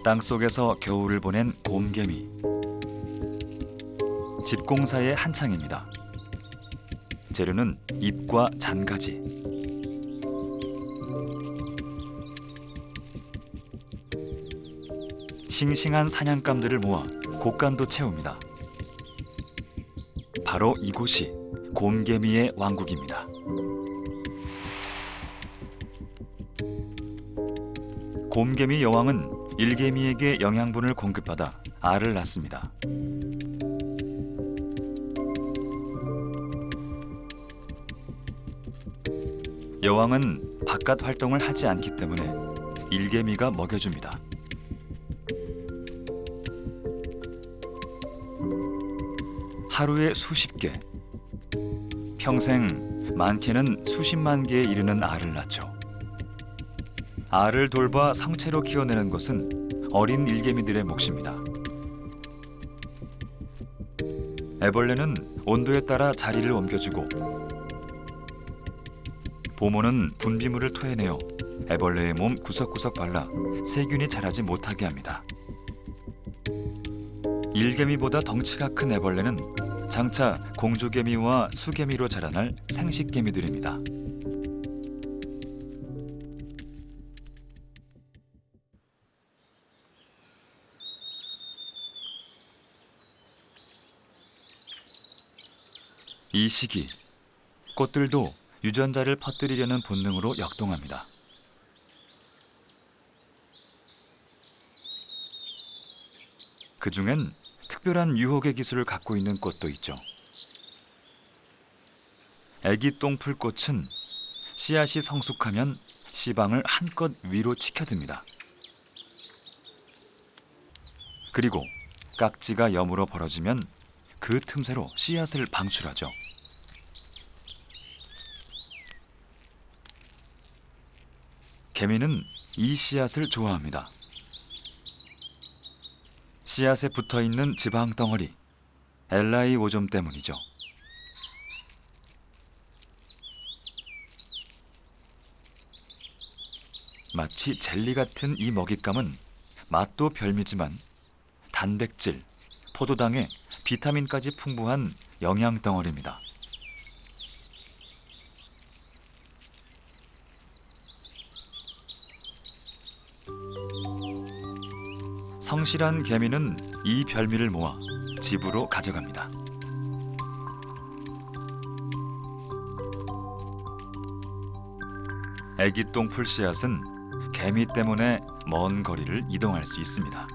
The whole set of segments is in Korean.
땅속에서 겨울을 보낸 곰개미. 집공사의 한창입니다. 재료는 잎과 잔가지. 싱싱한 사냥감들을 모아 곡간도 채웁니다. 바로 이곳이 곰개미의 왕국입니다. 곰개미 여왕은 일개미에게 영양분을 공급받아 알을 낳습니다. 여왕은 바깥 활동을 하지 않기 때문에 일개미가 먹여줍니다. 하루에 수십 개, 평생 많게는 수십만 개에 이르는 알을 낳죠. 알을 돌봐 성체로 키워내는 것은 어린 일개미들의 몫입니다. 애벌레는 온도에 따라 자리를 옮겨주고, 보모는 분비물을 토해내어 애벌레의 몸 구석구석 발라 세균이 자라지 못하게 합니다. 일개미보다 덩치가 큰 애벌레는 장차 공주개미와 수개미로 자라날 생식개미들입니다. 이 시기, 꽃들도 유전자를 퍼뜨리려는 본능으로 역동합니다. 그중엔 특별한 유혹의 기술을 갖고 있는 꽃도 있죠. 애기 똥풀꽃은 씨앗이 성숙하면 씨방을 한껏 위로 치켜듭니다. 그리고 깍지가 여물어 벌어지면 그 틈새로 씨앗을 방출하죠. 개미는 이 씨앗을 좋아합니다. 씨앗에 붙어있는 지방 덩어리, 엘라이 오점 때문이죠. 마치 젤리 같은 이 먹잇감은 맛도 별미지만 단백질, 포도당에 비타민까지 풍부한 영양 덩어리입니다. 성실한 개미는 이 별미를 모아 집으로 가져갑니다. 애기 똥풀 씨앗은 개미 때문에 먼 거리를 이동할 수 있습니다.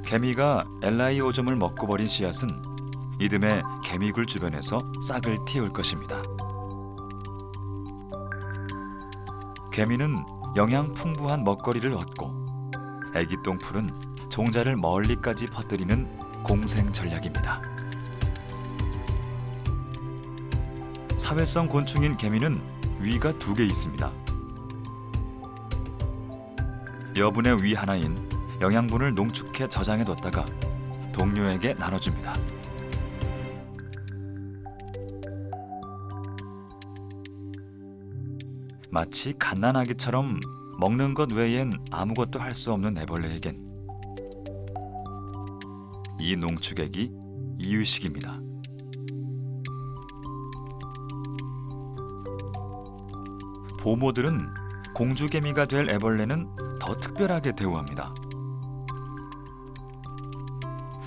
개미가 엘라이 오점을 먹고 버린 씨앗은 이듬해 개미굴 주변에서 싹을 틔울 것입니다. 개미는 영양 풍부한 먹거리를 얻고 애기 똥풀은 종자를 멀리까지 퍼뜨리는 공생 전략입니다. 사회성 곤충인 개미는 위가 2개 있습니다. 여분의 위 하나인 영양분을 농축해 저장해뒀다가 동료에게 나눠줍니다. 마치 갓난아기처럼 먹는 것 외엔 아무것도 할 수 없는 애벌레에겐 이 농축액이 이유식입니다. 보모들은 공주개미가 될 애벌레는 더 특별하게 대우합니다.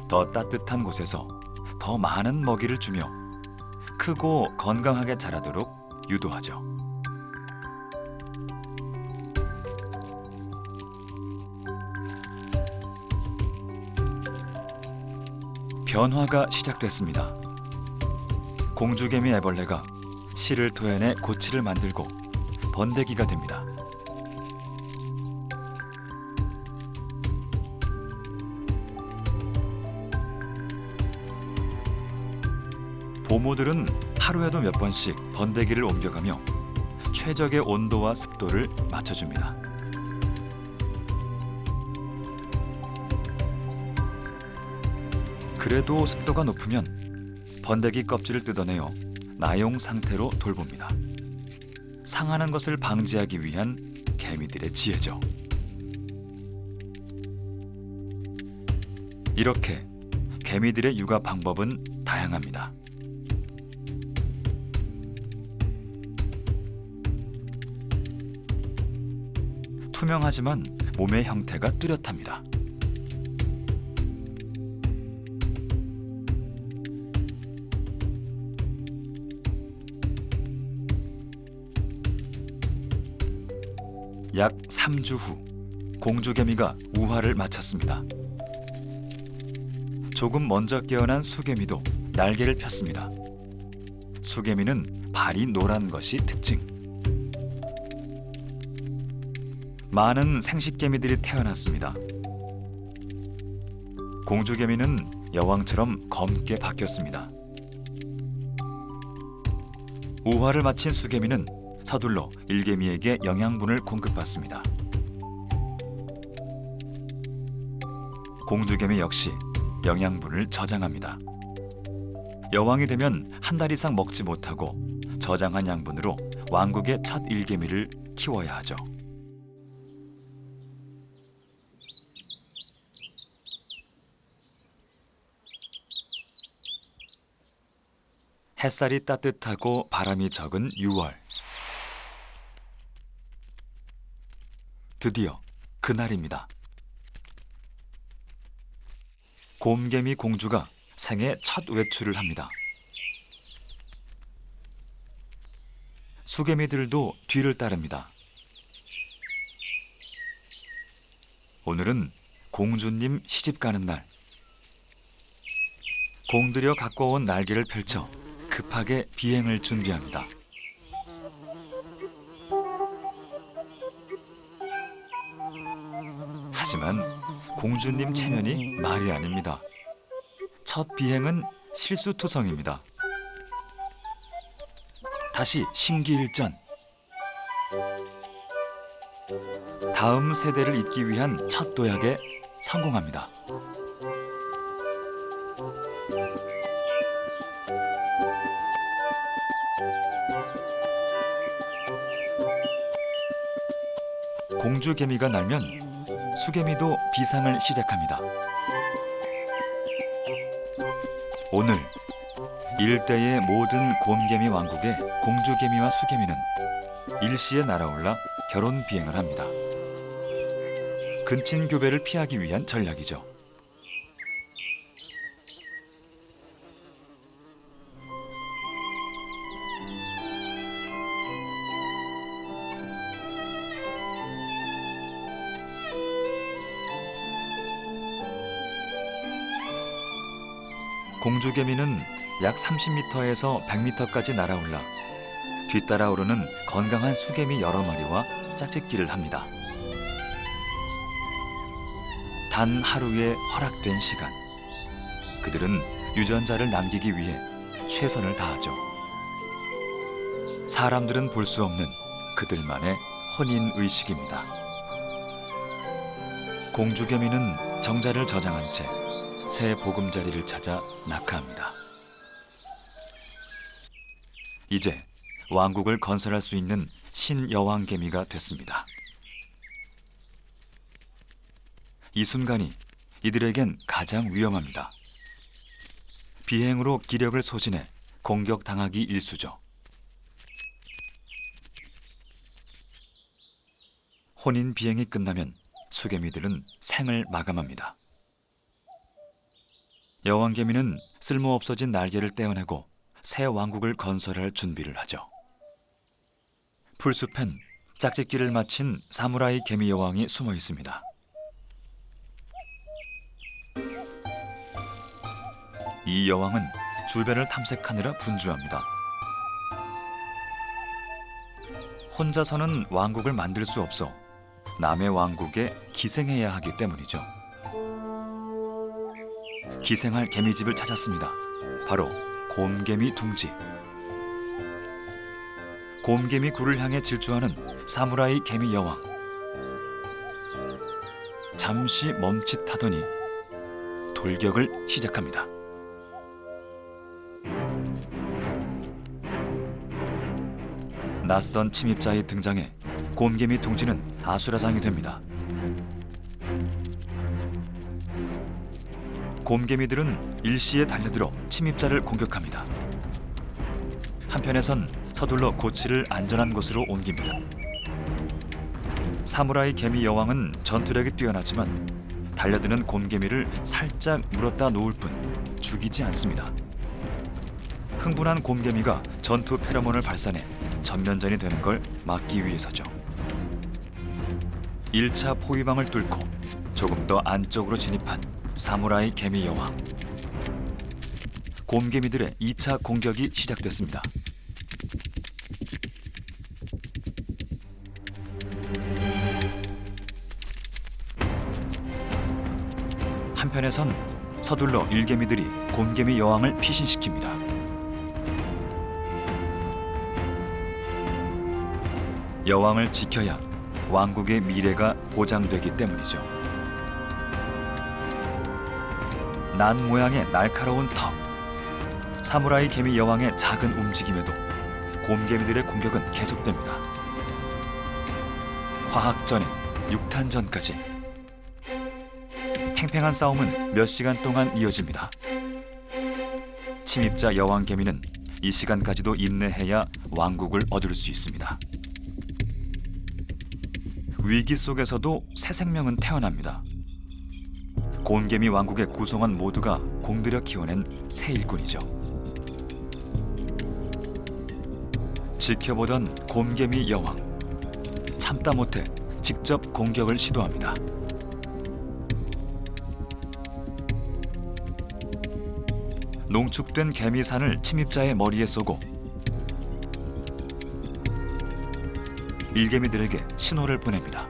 더 따뜻한 곳에서 더 많은 먹이를 주며 크고 건강하게 자라도록 유도하죠. 변화가 시작됐습니다. 공주개미 애벌레가 씨를 토해내 고치를 만들고 번데기가 됩니다. 보모들은 하루에도 몇 번씩 번데기를 옮겨가며 최적의 온도와 습도를 맞춰줍니다. 그래도 습도가 높으면 번데기 껍질을 뜯어내어 나용 상태로 돌봅니다. 상하는 것을 방지하기 위한 개미들의 지혜죠. 이렇게 개미들의 육아 방법은 다양합니다. 투명하지만 몸의 형태가 뚜렷합니다. 약 3주 후 공주개미가 우화를 마쳤습니다. 조금 먼저 깨어난 수개미도 날개를 폈습니다. 수개미는 발이 노란 것이 특징. 많은 생식개미들이 태어났습니다. 공주개미는 여왕처럼 검게 바뀌었습니다. 우화를 마친 수개미는 서둘러 일개미에게 영양분을 공급받습니다. 공주개미 역시 영양분을 저장합니다. 여왕이 되면 한 달 이상 먹지 못하고 저장한 양분으로 왕국의 첫 일개미를 키워야 하죠. 햇살이 따뜻하고 바람이 적은 6월. 드디어 그날입니다. 곰개미 공주가 생애 첫 외출을 합니다. 수개미들도 뒤를 따릅니다. 오늘은 공주님 시집 가는 날. 공들여 갖고 온 날개를 펼쳐 급하게 비행을 준비합니다. 하지만 공주님 체면이 말이 아닙니다. 첫 비행은 실수투성입니다. 다시 심기일전. 다음 세대를 잇기 위한 첫 도약에 성공합니다. 공주개미가 날면 수개미도 비상을 시작합니다. 오늘 일대의 모든 곰개미 왕국의 공주개미와 수개미는 일시에 날아올라 결혼 비행을 합니다. 근친 교배를 피하기 위한 전략이죠. 공주개미는 약 30m에서 100m까지 날아올라 뒤따라 오르는 건강한 수개미 여러 마리와 짝짓기를 합니다. 단 하루의 허락된 시간, 그들은 유전자를 남기기 위해 최선을 다하죠. 사람들은 볼 수 없는 그들만의 혼인의식입니다. 공주개미는 정자를 저장한 채 새 보금자리를 찾아 낙하합니다. 이제 왕국을 건설할 수 있는 신여왕개미가 됐습니다. 이 순간이 이들에겐 가장 위험합니다. 비행으로 기력을 소진해 공격당하기 일쑤죠. 혼인 비행이 끝나면 수개미들은 생을 마감합니다. 여왕개미는 쓸모없어진 날개를 떼어내고 새 왕국을 건설할 준비를 하죠. 풀숲엔 짝짓기를 마친 사무라이 개미 여왕이 숨어 있습니다. 이 여왕은 주변을 탐색하느라 분주합니다. 혼자서는 왕국을 만들 수 없어 남의 왕국에 기생해야 하기 때문이죠. 기생할 개미집을 찾았습니다. 바로 곰개미 둥지. 곰개미 굴을 향해 질주하는 사무라이 개미 여왕. 잠시 멈칫하더니 돌격을 시작합니다. 낯선 침입자의 등장에 곰개미 둥지는 아수라장이 됩니다. 곰개미들은 일시에 달려들어 침입자를 공격합니다. 한편에선 서둘러 고치를 안전한 곳으로 옮깁니다. 사무라이 개미 여왕은 전투력이 뛰어나지만 달려드는 곰개미를 살짝 물었다 놓을 뿐 죽이지 않습니다. 흥분한 곰개미가 전투 페로몬을 발산해 전면전이 되는 걸 막기 위해서죠. 1차 포위망을 뚫고 조금 더 안쪽으로 진입한 사무라이 개미 여왕. 곰개미들의 2차 공격이 시작됐습니다. 한편에선 서둘러 일개미들이 곰개미 여왕을 피신시킵니다. 여왕을 지켜야 왕국의 미래가 보장되기 때문이죠. 난 모양의 날카로운 턱. 사무라이 개미 여왕의 작은 움직임에도 곰개미들의 공격은 계속됩니다. 화학전에 육탄전까지 팽팽한 싸움은 몇 시간 동안 이어집니다. 침입자 여왕 개미는 이 시간까지도 인내해야 왕국을 얻을 수 있습니다. 위기 속에서도 새 생명은 태어납니다. 곰개미 왕국의 구성원 모두가 공들여 키워낸 새 일꾼이죠. 지켜보던 곰개미 여왕. 참다 못해 직접 공격을 시도합니다. 농축된 개미산을 침입자의 머리에 쏘고 일개미들에게 신호를 보냅니다.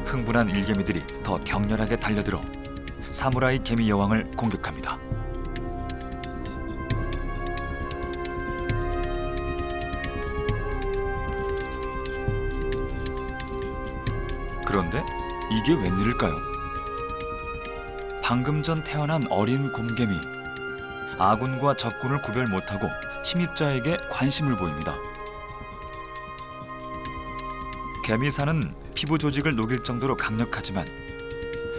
흥분한 일개미들이 더 격렬하게 달려들어 사무라이 개미 여왕을 공격합니다. 그런데 이게 웬일일까요? 방금 전 태어난 어린 곰개미. 아군과 적군을 구별 못하고 침입자에게 관심을 보입니다. 개미산은 피부 조직을 녹일 정도로 강력하지만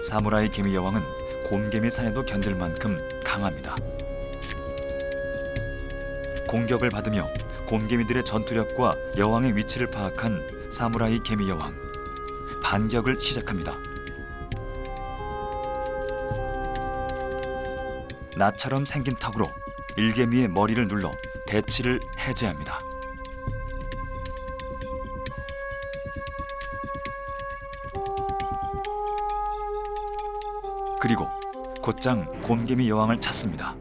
사무라이 개미 여왕은 곰개미 산에도 견딜 만큼 강합니다. 공격을 받으며 곰개미들의 전투력과 여왕의 위치를 파악한 사무라이 개미 여왕. 반격을 시작합니다. 나처럼 생긴 턱으로 일개미의 머리를 눌러 대치를 해제합니다. 그리고 곧장 곰개미 여왕을 찾습니다.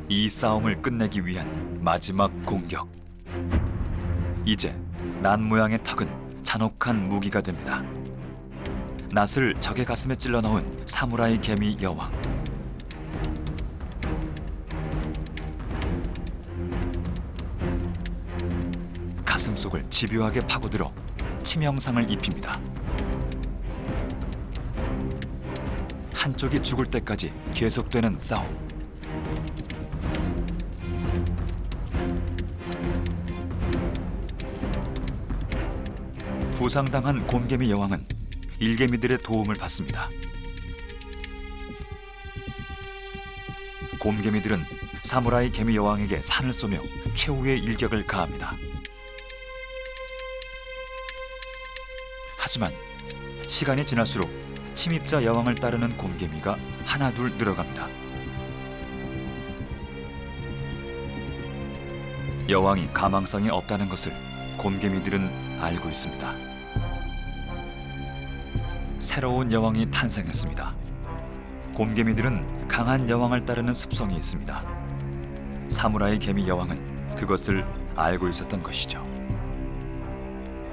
이 싸움을 끝내기 위한 마지막 공격. 이제 난 모양의 턱은 잔혹한 무기가 됩니다. 낫을 적의 가슴에 찔러 넣은 사무라이 개미 여왕. 가슴 속을 집요하게 파고들어 치명상을 입힙니다. 한쪽이 죽을 때까지 계속되는 싸움. 부상당한 곰개미 여왕은 일개미들의 도움을 받습니다. 곰개미들은 사무라이 개미 여왕에게 산을 쏘며 최후의 일격을 가합니다. 하지만 시간이 지날수록 침입자 여왕을 따르는 곰개미가 하나둘 늘어갑니다. 여왕이 가망성이 없다는 것을 곰개미들은 알고 있습니다. 새로운 여왕이 탄생했습니다. 곰개미들은 강한 여왕을 따르는 습성이 있습니다. 사무라이 개미 여왕은 그것을 알고 있었던 것이죠.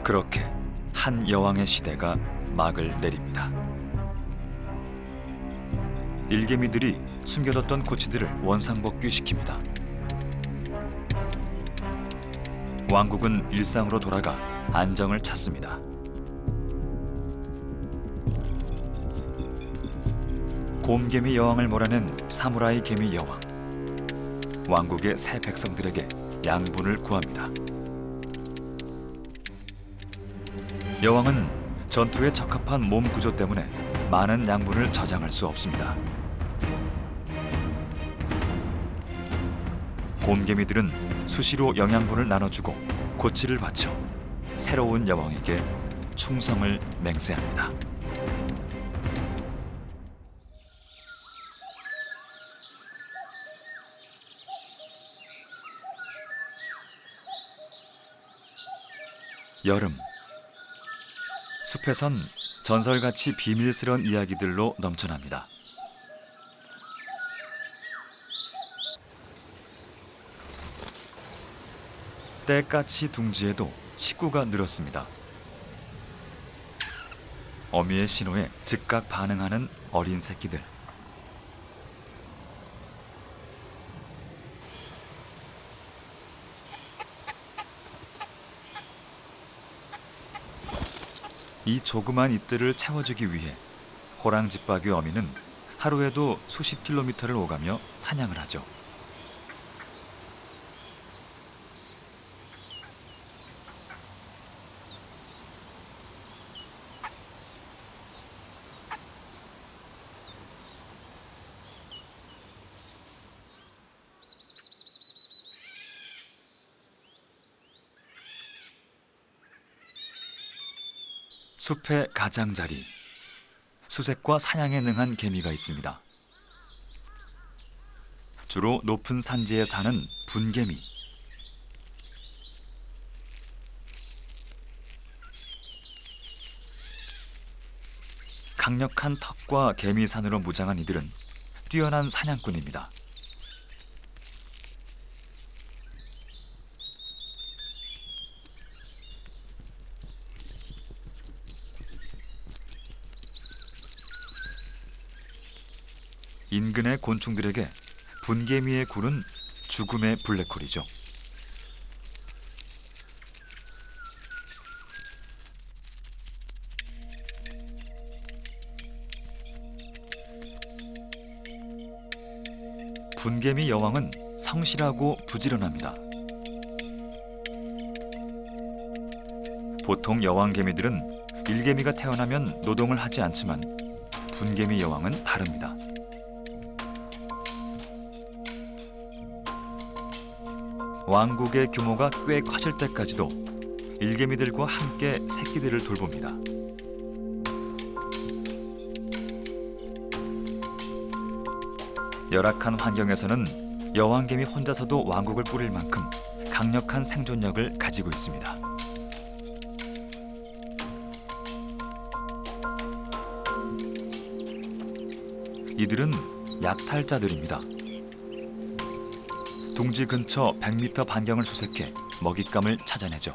그렇게 한 여왕의 시대가 막을 내립니다. 일개미들이 숨겨뒀던 고치들을 원상복귀시킵니다. 왕국은 일상으로 돌아가 안정을 찾습니다. 곰개미 여왕을 몰아낸 사무라이 개미 여왕. 왕국의 새 백성들에게 양분을 구합니다. 여왕은 전투에 적합한 몸 구조 때문에 많은 양분을 저장할 수 없습니다. 곰개미들은 수시로 영양분을 나눠주고 고치를 바쳐 새로운 여왕에게 충성을 맹세합니다. 여름. 숲에선 전설같이 비밀스러운 이야기들로 넘쳐납니다. 때까치 둥지에도 식구가 늘었습니다. 어미의 신호에 즉각 반응하는 어린 새끼들. 이 조그만 잎들을 채워주기 위해 호랑지박이 어미는 하루에도 수십 킬로미터를 오가며 사냥을 하죠. 숲의 가장자리, 수색과 사냥에 능한 개미가 있습니다. 주로 높은 산지에 사는 분개미. 강력한 턱과 개미산으로 무장한 이들은 뛰어난 사냥꾼입니다. 인근의 곤충들에게 분개미의 굴은 죽음의 블랙홀이죠. 분개미 여왕은 성실하고 부지런합니다. 보통 여왕개미들은 일개미가 태어나면 노동을 하지 않지만 분개미 여왕은 다릅니다. 왕국의 규모가 꽤 커질 때까지도 일개미들과 함께 새끼들을 돌봅니다. 열악한 환경에서는 여왕개미 혼자서도 왕국을 꾸릴 만큼 강력한 생존력을 가지고 있습니다. 이들은 약탈자들입니다. 둥지 근처 100m 반경을 수색해 먹잇감을 찾아내죠.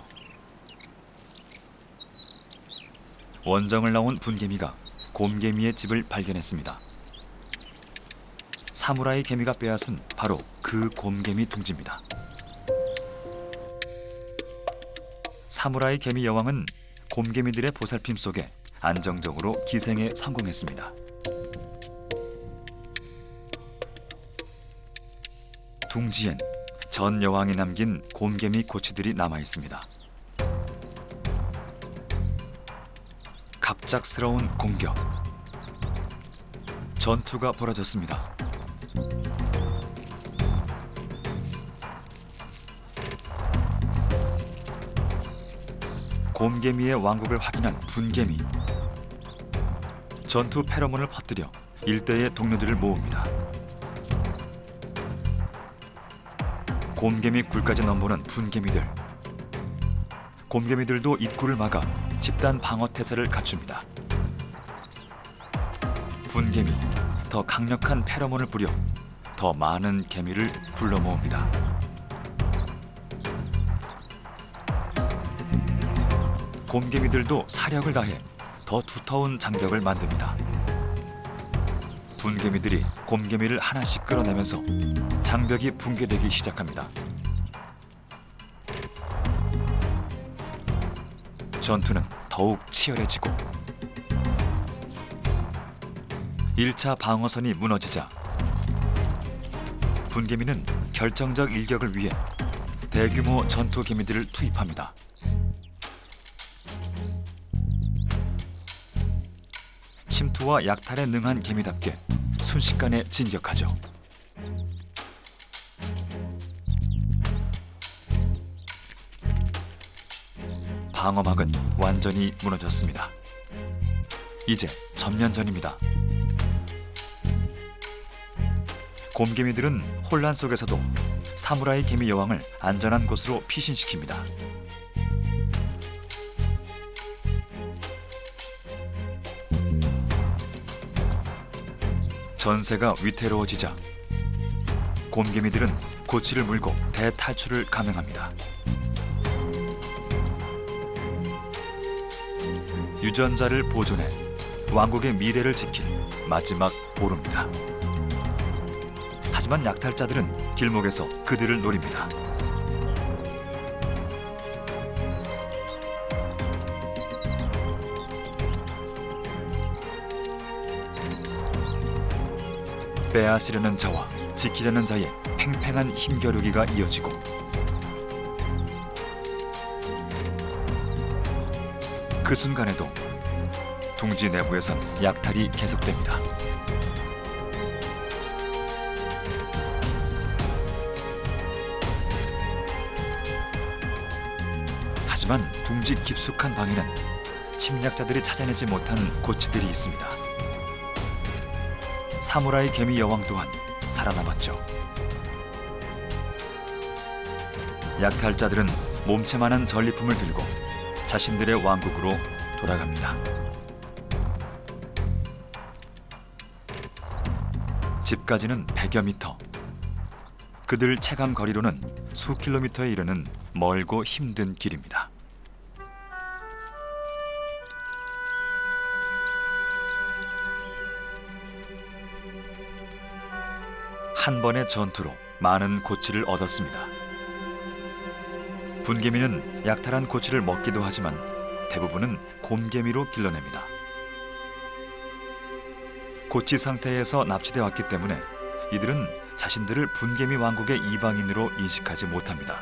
원정을 나온 분개미가 곰개미의 집을 발견했습니다. 사무라이 개미가 빼앗은 바로 그 곰개미 둥지입니다. 사무라이 개미 여왕은 곰개미들의 보살핌 속에 안정적으로 기생에 성공했습니다. 둥지엔 전 여왕이 남긴 곰개미 고치들이 남아 있습니다. 갑작스러운 공격. 전투가 벌어졌습니다. 곰개미의 왕국을 확인한 분개미. 전투 페로몬을 퍼뜨려 일대의 동료들을 모읍니다. 곰개미 굴까지 넘보는 분개미들. 곰개미들도 입구를 막아 집단 방어 태세를 갖춥니다. 분개미, 더 강력한 페로몬을 뿌려 더 많은 개미를 불러 모읍니다. 곰개미들도 사력을 다해 더 두터운 장벽을 만듭니다. 분개미들이 곰개미를 하나씩 끌어내면서 장벽이 붕괴되기 시작합니다. 전투는 더욱 치열해지고 1차 방어선이 무너지자 분개미는 결정적 일격을 위해 대규모 전투 개미들을 투입합니다. 침투와 약탈에 능한 개미답게 순식간에 진격하죠. 방어막은 완전히 무너졌습니다. 이제 전면전입니다. 곰개미들은 혼란 속에서도 사무라이 개미 여왕을 안전한 곳으로 피신시킵니다. 전세가 위태로워지자 곰개미들은 고치를 물고 대탈출을 감행합니다. 유전자를 보존해 왕국의 미래를 지킬 마지막 보루입니다. 하지만 약탈자들은 길목에서 그들을 노립니다. 빼앗으려는 자와 지키려는 자의 팽팽한 힘겨루기가 이어지고 그 순간에도 둥지 내부에선 약탈이 계속됩니다. 하지만 둥지 깊숙한 방에는 침략자들이 찾아내지 못한 고치들이 있습니다. 사무라이 개미 여왕 또한 살아남았죠. 약탈자들은 몸체만한 전리품을 들고 자신들의 왕국으로 돌아갑니다. 집까지는 100여 미터. 그들 체감 거리로는 수 킬로미터에 이르는 멀고 힘든 길입니다. 한 번의 전투로 많은 고치를 얻었습니다. 분개미는 약탈한 고치를 먹기도 하지만 대부분은 곰개미로 길러냅니다. 고치 상태에서 납치돼 왔기 때문에 이들은 자신들을 분개미 왕국의 이방인으로 인식하지 못합니다.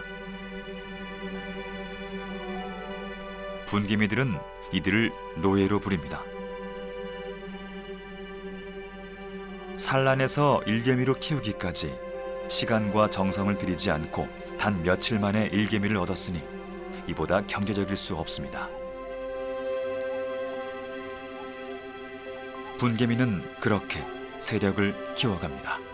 분개미들은 이들을 노예로 부립니다. 산란에서 일개미로 키우기까지 시간과 정성을 들이지 않고 단 며칠 만에 일개미를 얻었으니 이보다 경제적일 수 없습니다. 분개미는 그렇게 세력을 키워갑니다.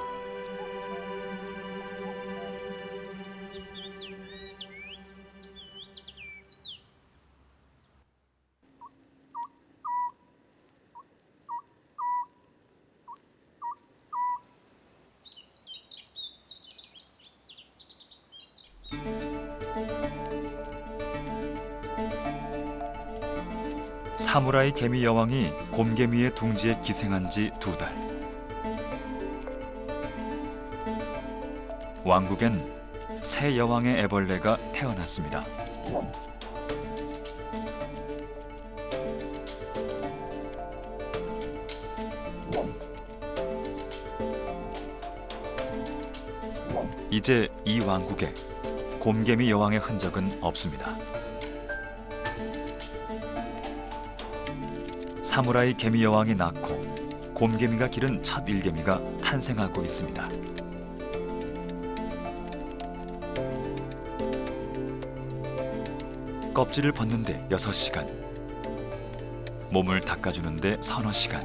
사무라이 개미 여왕이 곰개미의 둥지에 기생한 지 2달. 왕국엔 새 여왕의 애벌레가 태어났습니다. 이제 이 왕국에 곰개미 여왕의 흔적은 없습니다. 사무라이 개미 여왕이 낳고 곰개미가 기른 첫 일개미가 탄생하고 있습니다. 껍질을 벗는데 6시간, 몸을 닦아주는데 서너 시간.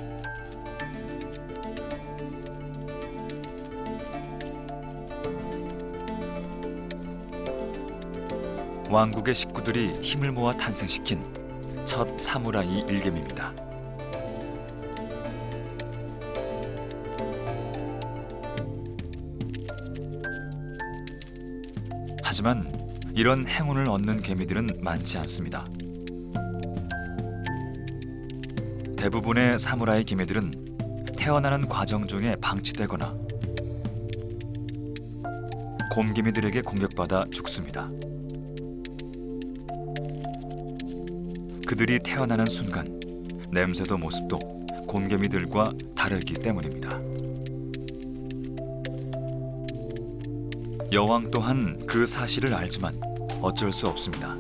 왕국의 식구들이 힘을 모아 탄생시킨 첫 사무라이 일개미입니다. 하지만 이런 행운을 얻는 개미들은 많지 않습니다. 대부분의 사무라이 개미들은 태어나는 과정 중에 방치되거나 곰개미들에게 공격받아 죽습니다. 그들이 태어나는 순간 냄새도 모습도 곰개미들과 다르기 때문입니다. 여왕 또한 그 사실을 알지만 어쩔 수 없습니다.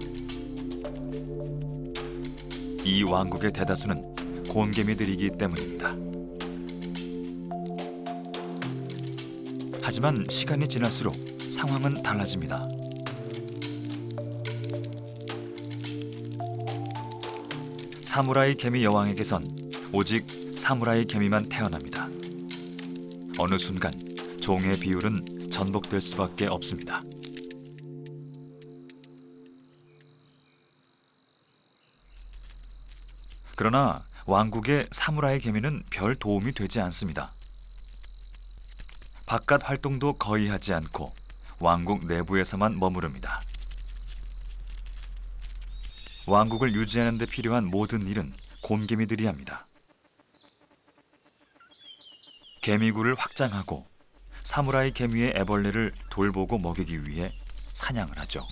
이 왕국의 대다수는 곰개미들이기 때문입니다. 하지만 시간이 지날수록 상황은 달라집니다. 사무라이 개미 여왕에게선 오직 사무라이 개미만 태어납니다. 어느 순간 종의 비율은 전복될 수밖에 없습니다. 그러나 왕국의 사무라이 개미는 별 도움이 되지 않습니다. 바깥 활동도 거의 하지 않고 왕국 내부에서만 머무릅니다. 왕국을 유지하는 데 필요한 모든 일은 곰개미들이 합니다. 개미굴을 확장하고 사무라이 개미의 애벌레를 돌보고 먹이기 위해 사냥을 하죠.